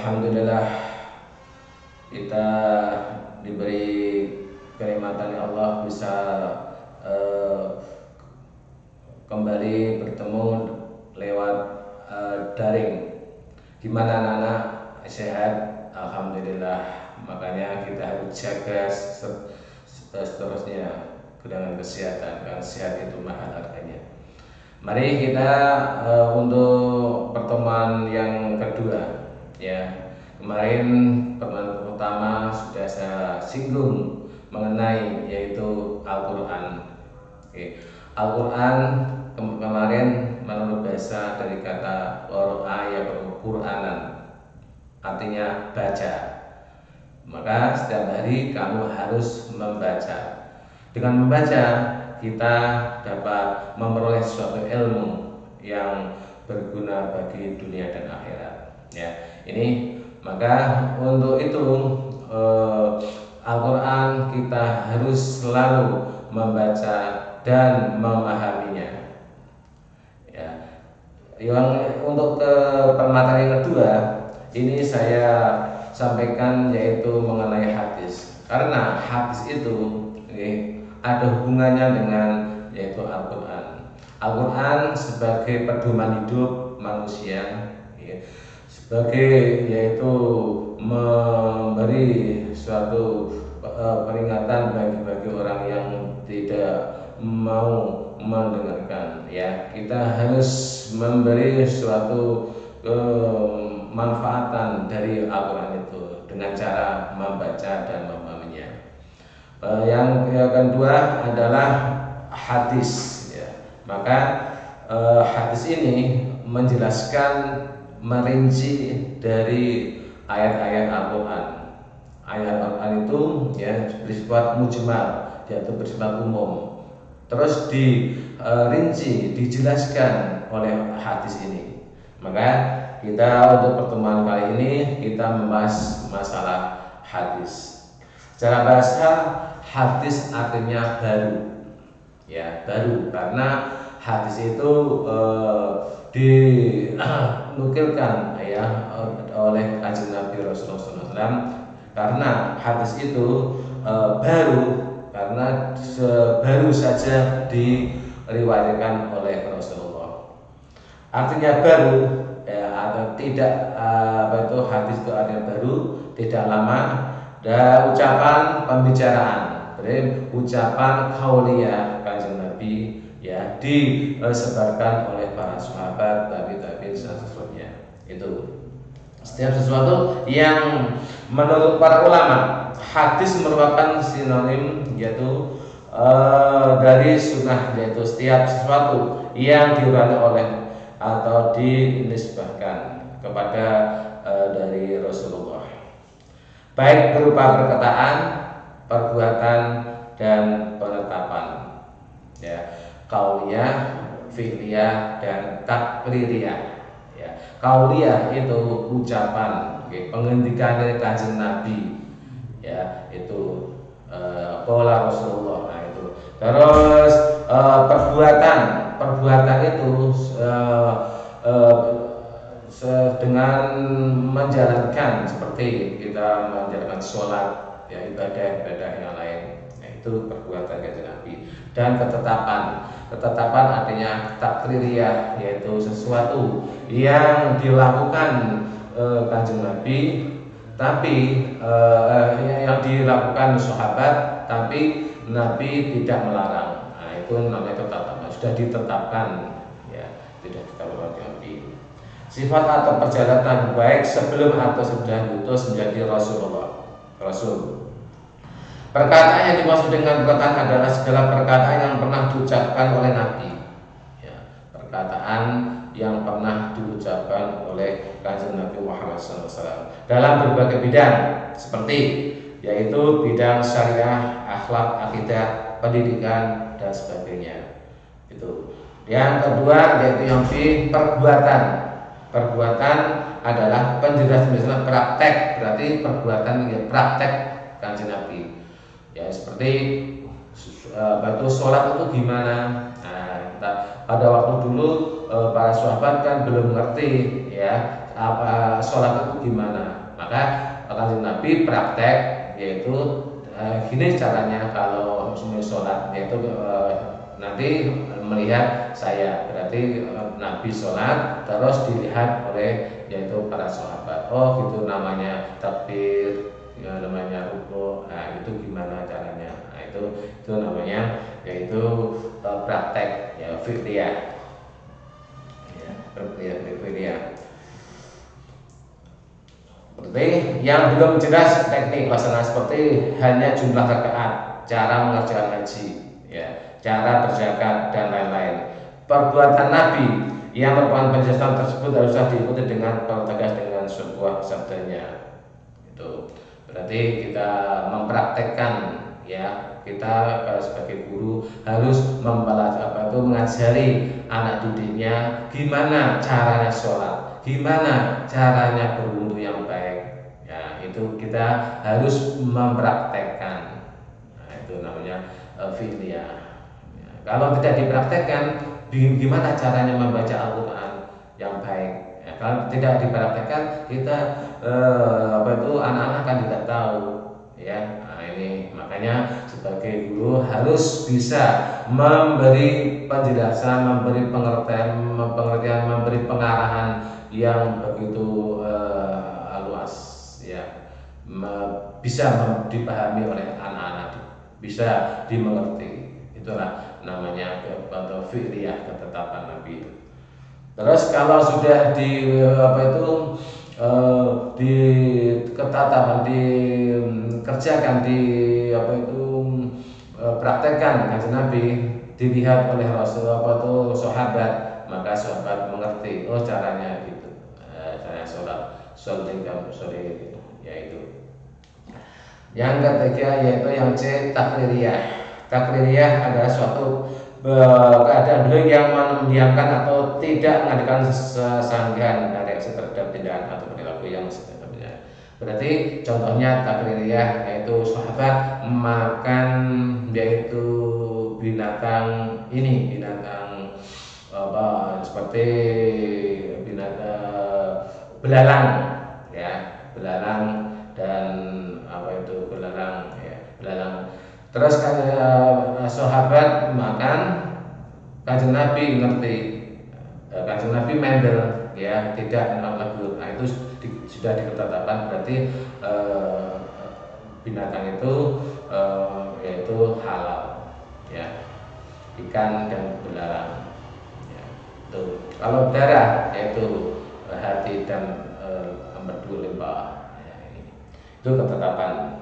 Alhamdulillah kita diberi kenikmatan ya Allah bisa eh, kembali bertemu lewat daring. Gimana anak-anak, sehat? Alhamdulillah. Makanya kita harus jaga seterusnya dengan kesehatan, karena sehat itu mahal harganya. Mari kita untuk pertemuan yang kedua, ya. Kemarin pertemuan pertama sudah saya singgung mengenai yaitu Al-Quran. Oke. Al-Quran kemarin menurut bahasa dari kata qara'a ya Qur'anan, artinya baca. Maka setiap hari kamu harus membaca. Dengan membaca kita dapat memperoleh suatu ilmu yang berguna bagi dunia dan akhirat. Ya, ini maka untuk itu Al-Quran kita harus selalu membaca dan memahaminya. Ya, yang untuk ke permateri kedua ini saya sampaikan yaitu mengenai hadis. Karena hadis itu ada hubungannya dengan yaitu Al-Quran. Al-Quran sebagai pedoman hidup manusia, ya, sebagai yaitu memberi suatu peringatan bagi orang yang tidak mau mendengarkan. Ya, kita harus memberi suatu manfaatan dari Al-Quran itu dengan cara membaca dan memahaminya. Yang kedua adalah hadis, ya. Maka hadis ini menjelaskan merinci dari ayat-ayat Al-Quran. Ayat Al-Quran itu ya bersifat mujmal, yaitu bersifat umum. Terus dirinci, dijelaskan oleh hadis ini. Maka kita untuk pertemuan kali ini kita membahas masalah hadis. Secara bahasa hadis artinya baru, ya baru karena hadis itu dinukilkan ya oleh Kanjeng Nabi Rasulullah SAW. Karena hadis itu baru karena baru saja diriwayatkan oleh Rasulullah. Artinya baru ya, atau tidak itu hadis itu artinya baru, tidak lama. Dan ucapan pembicaraan, berarti ucapan qauliyah Kanjeng Nabi ya disebarkan oleh para sahabat, tabi'in seterusnya. Itu setiap sesuatu yang menurut para ulama hadis merupakan sinonim yaitu dari sunnah, yaitu setiap sesuatu yang diuraikan oleh atau dinisbahkan kepada dari Rasulullah, baik berupa perkataan, perbuatan, dan penetapan. Ya, qauliyah, fi'liyah, dan takririah. Ya, qauliyah itu ucapan, pengendikan dari Kanjeng Nabi. Ya, itu qala Rasulullah. Nah, itu. Terus perbuatan itu dengan menjalankan seperti kita menjalankan sholat, ya ibadah yang lain, nah, itu perbuatan Kanjeng Nabi. Dan ketetapan artinya takririah, yaitu sesuatu yang dilakukan Kanjeng Nabi, tapi yang dilakukan sahabat, tapi Nabi tidak melarang. Nah, itu namanya ketetapan, sudah ditetapkan, ya tidak ditetapkan Nabi. Sifat atau perjalanan baik sebelum atau sudah diutus menjadi Rasul. Perkataan yang dimaksud dengan perkataan adalah segala perkataan yang pernah diucapkan oleh Nabi. Ya, perkataan yang pernah diucapkan oleh Kanjeng Nabi Muhammad SAW dalam berbagai bidang, seperti yaitu bidang syariah, akhlak, akidah, pendidikan, dan sebagainya. Itu. Yang kedua yaitu yang di perbuatan. Perbuatan adalah penjelasan praktek, berarti perbuatan ya praktek Kanjeng Nabi. Ya seperti batu sholat itu gimana? Nah, pada waktu dulu para sahabat kan belum ngerti ya apa sholat itu gimana. Maka Kanjeng Nabi praktek, yaitu gini caranya kalau sholat, yaitu nanti melihat saya, berarti Nabi sholat terus dilihat oleh yaitu para sahabat. Oh gitu namanya takbir, ya, namanya ruku. Nah itu gimana caranya? Nah itu namanya yaitu praktek ya fiqhiyah. Ya, fiqhiyah. Seperti yang belum jelas teknik pelaksana seperti hanya jumlah rakaat, cara mengerjakan haji, ya, cara berzakat dan lain-lain. Perbuatan Nabi yang merupakan penjelasan tersebut haruslah diikuti dengan pertegas dengan sebuah sabdanya. Itu berarti kita mempraktekkan, ya, kita sebagai guru harus mengajari anak didiknya gimana caranya sholat, gimana caranya berwudu yang baik. Ya, itu kita harus mempraktekkan. Nah, itu namanya fiqhiyah. Ya, kalau tidak dipraktekkan, gimana caranya membaca Al-Quran yang baik? Ya, kalau tidak dipraktekkan, kita anak-anak kan tidak tahu, ya. Nah, ini makanya sebagai guru harus bisa memberi penjelasan, memberi pengertian, memberi pengarahan yang begitu luas, ya, bisa dipahami oleh anak-anak, bisa dimengerti. Itulah namanya fiqhiyah, ketetapan Nabi. Terus kalau sudah di ketetapan dikerjakan, praktekkan Kanjeng Nabi, dilihat oleh Rasul sahabat, maka sahabat mengerti, oh caranya gitu, caranya sholat yaitu. Yang ketiga yaitu yang C, takririyah. Takririyah adalah suatu keadaan beliau yang mendiamkan atau tidak mengadakan sesanggahan dan reaksi terhadap tindakan atau perilaku yang sebelumnya. Berarti contohnya takririyah yaitu sahabat makan yaitu binatang seperti binatang belalang, ya, belalang dan belalang, ya, belalang. Terus sahabat makan, Kanjeng Nabi ngerti, Kanjeng Nabi mendel, ya, tidak menegur. Nah itu sudah diketetapan, berarti binatang itu yaitu halal, ya, ikan dan belalang, ya. Tuh. Kalau darah yaitu hati dan empedu limbah, ya, itu ketetapan.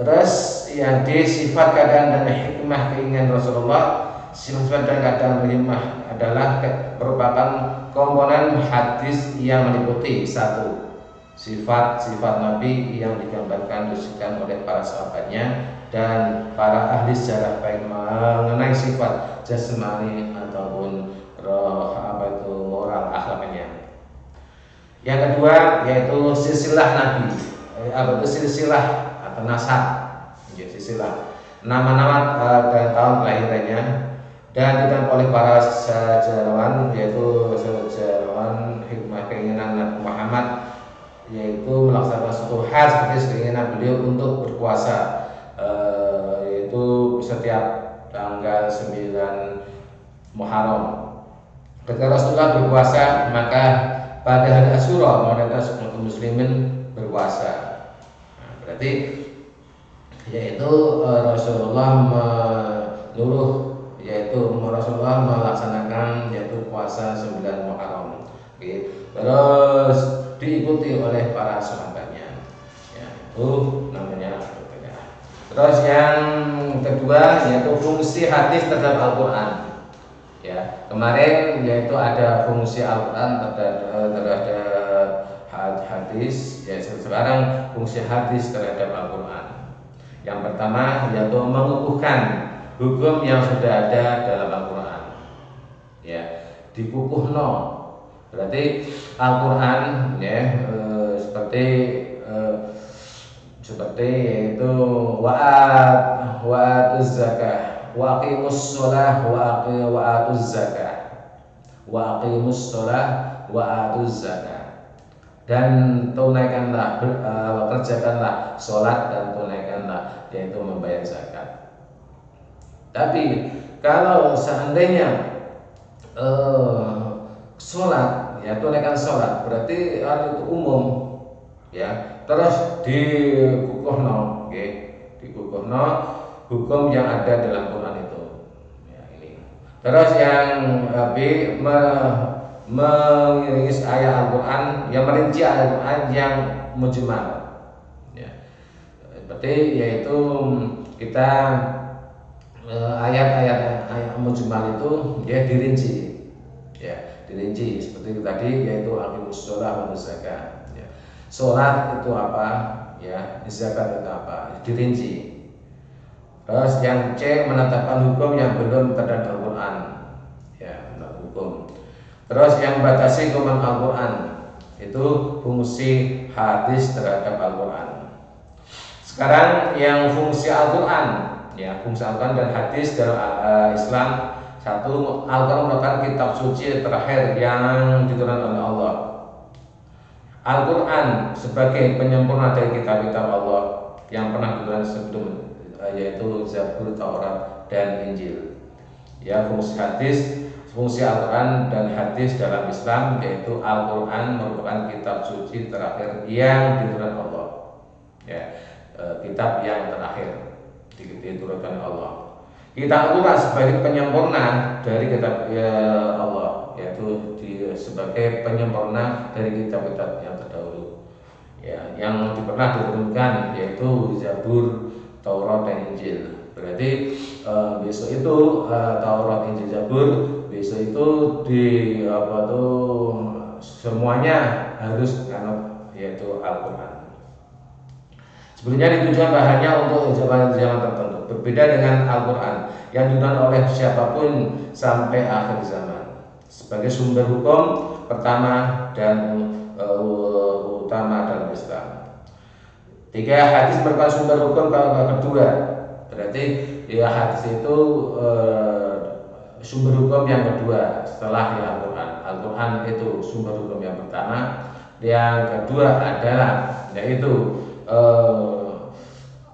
Terus yang D, sifat keadaan dan hikmah keinginan Rasulullah. Sifat dan keadaan hikmah adalah merupakan komponen hadis yang meliputi satu, sifat-sifat Nabi yang digambarkan disukai oleh para sahabatnya dan para ahli sejarah, baik mengenai sifat jasmani ataupun moral akhlaknya. Yang kedua yaitu silsilah Nabi, silsilah atau nasab, silsilah nama-nama dan tahun kelahirannya, dan ditempuh oleh para sejarawan, yaitu sejarawan hikmah keinginan Nabi Muhammad, yaitu melaksanakan suatu hal seperti keinginan beliau untuk berpuasa, yaitu setiap tanggal 9 Muharram. Ketika Rasulullah berpuasa, maka pada hari Asyura mayoritas umat muslimin berpuasa. Nah, berarti yaitu Rasulullah Rasulullah melaksanakan yaitu puasa 9 Muharram. Terus diikuti oleh para sahabatnya, ya, itu namanya fiqhiyah. Terus yang kedua yaitu fungsi hadis terhadap Al-Quran. Ya, kemarin yaitu ada fungsi Al-Quran terhadap hadis, ya, sekarang fungsi hadis terhadap Al-Quran. Yang pertama yaitu mengukuhkan hukum yang sudah ada dalam Al-Quran, ya, dikukuhno. Berarti Al-Quran, ya, seperti yaitu wa'atuz zakah, waqimus shalah, wa'atuz zakah. wa aqimus shalah wa atuz zakat. Dan tunaikanlah, kerjakanlah sholat dan tunaikanlah, yaitu membayar zakat. Tapi kalau seandainya sholat, ya tunaikan sholat, berarti itu umum, ya. Terus dikukuhno, dikukuhno hukum yang ada dalam Quran itu. Ya, ini. Terus yang B, mengiringi ayat Al-Quran, yang merinci ayat Al-Quran yang mujmal. Ya. Berarti yaitu kita ayat-ayat mujmal itu ya dirinci, ya dirinci seperti tadi, yaitu aqimus shalah wa zakat. Ya. Sholat itu apa, ya zakat itu apa, dirinci. Terus yang C, menetapkan hukum yang belum terdapat Al-Quran, ya hukum. Terus yang batasi hukuman Al-Quran itu fungsi hadis terhadap Al-Quran. Sekarang yang fungsi Al-Quran, ya fungsi Al-Quran dan hadis dalam Islam. Satu, Al-Quran merupakan kitab suci terakhir yang diturunkan oleh Allah. Al-Quran sebagai penyempurna dari kitab-kitab Allah yang pernah diturunkan sebelum, yaitu Zabur, Taurat, dan Injil. Ya, fungsi hadis, fungsi Al-Quran dan hadis dalam Islam, yaitu Al-Quran merupakan kitab suci terakhir yang diturunkan Allah. Ya, kitab yang terakhir diturunkan Allah. Kitab Al-Quran sebagai penyempurna dari kitab Allah, yaitu sebagai penyempurna dari kitab-kitab yang terdahulu, ya, yang pernah diturunkan, yaitu Zabur, Taurat, dan Injil. Berarti besok itu Taurat, Injil, Zabur, besok itu semuanya harus anut, yaitu Al-Quran. Sebelumnya ditujukan bahannya untuk zaman tertentu, berbeda dengan Al-Quran yang digunakan oleh siapapun sampai akhir zaman sebagai sumber hukum pertama dan utama dalam Islam. 3, hadis merupakan sumber hukum kedua. Berarti ya hadis itu sumber hukum yang kedua setelah Al-Quran. Al-Quran itu sumber hukum yang pertama. Yang kedua adalah yaitu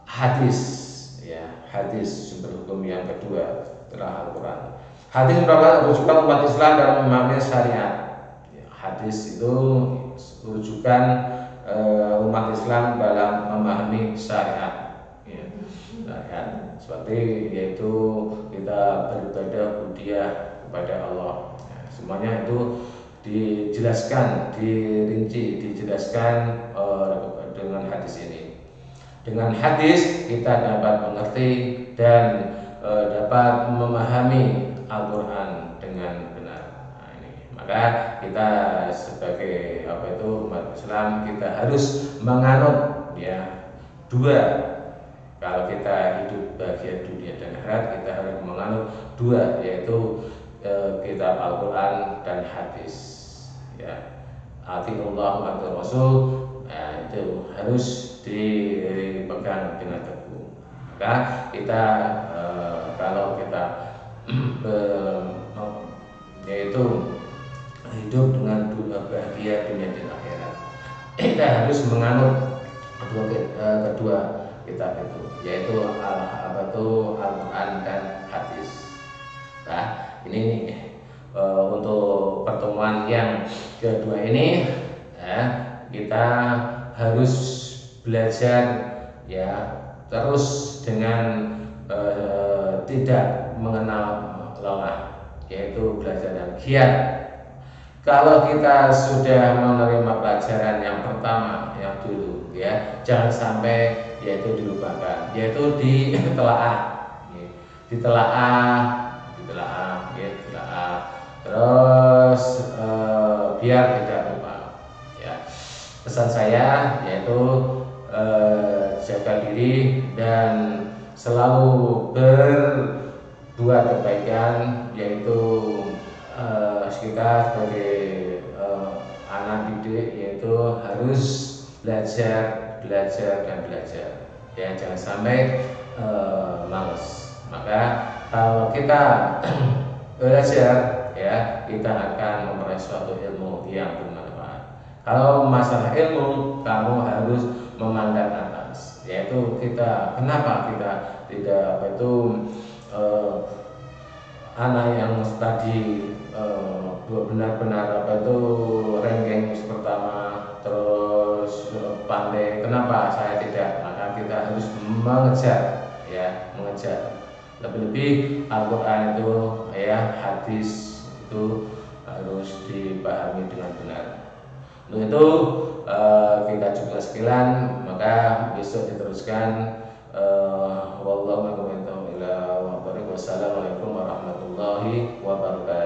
hadis, ya hadis sumber hukum yang kedua setelah Al-Quran. Hadis merupakan rujukan umat Islam dalam memahami syariat. Ya, hadis itu rujukan umat Islam dalam memahami syariat. Ya, syariat seperti yaitu kita beribadah budiah kepada Allah. Ya, semuanya itu dijelaskan, dirinci, dijelaskan dengan hadis ini. Dengan hadis kita dapat mengerti dan dapat memahami Al-Quran dengan benar. Nah, ini. Maka kita sebagai umat Islam, kita harus menganut ya dua. Kalau kita hidup bahagia dunia dan akhirat, kita harus menganut dua, yaitu kitab Al-Quran dan hadis. Ya, atiullah wa atir Rasul, nah, itu harus dipegang dengan teguh. Maka kita kalau kita yaitu hidup dengan bahagia dunia dan akhirat, kita harus menganut kedua kitab itu, yaitu Al-Quran dan hadis. Nah, ini untuk pertemuan yang kedua ini, ya, kita harus belajar ya terus dengan tidak mengenal lelah, yaitu belajar yang giat. Kalau kita sudah menerima pelajaran yang pertama, yang dulu, ya jangan sampai yaitu dilupakan, yaitu ditelaah, terus biar tidak lupa. Ya, pesan saya yaitu jaga diri dan selalu berbuat kebaikan, yaitu kita sebagai anak didik yaitu harus belajar dan belajar. Ya, jangan sampai malas. Maka kalau kita belajar ya kita akan memperoleh suatu ilmu yang bermanfaat. Kalau masalah ilmu, kamu harus memandang atas, yaitu kita kenapa kita tidak eh, anak yang tadi benar-benar ranking pertama terus pandai, kenapa saya tidak? Maka kita harus mengejar, ya mengejar. Lebih-lebih Al-Quran itu, ya hadis itu harus dipahami dengan benar. Untuk itu kita cukup sekian, maka besok diteruskan. Wallahu a'lam bishawab. Wassalamualaikum warahmatullahi wabarakatuh.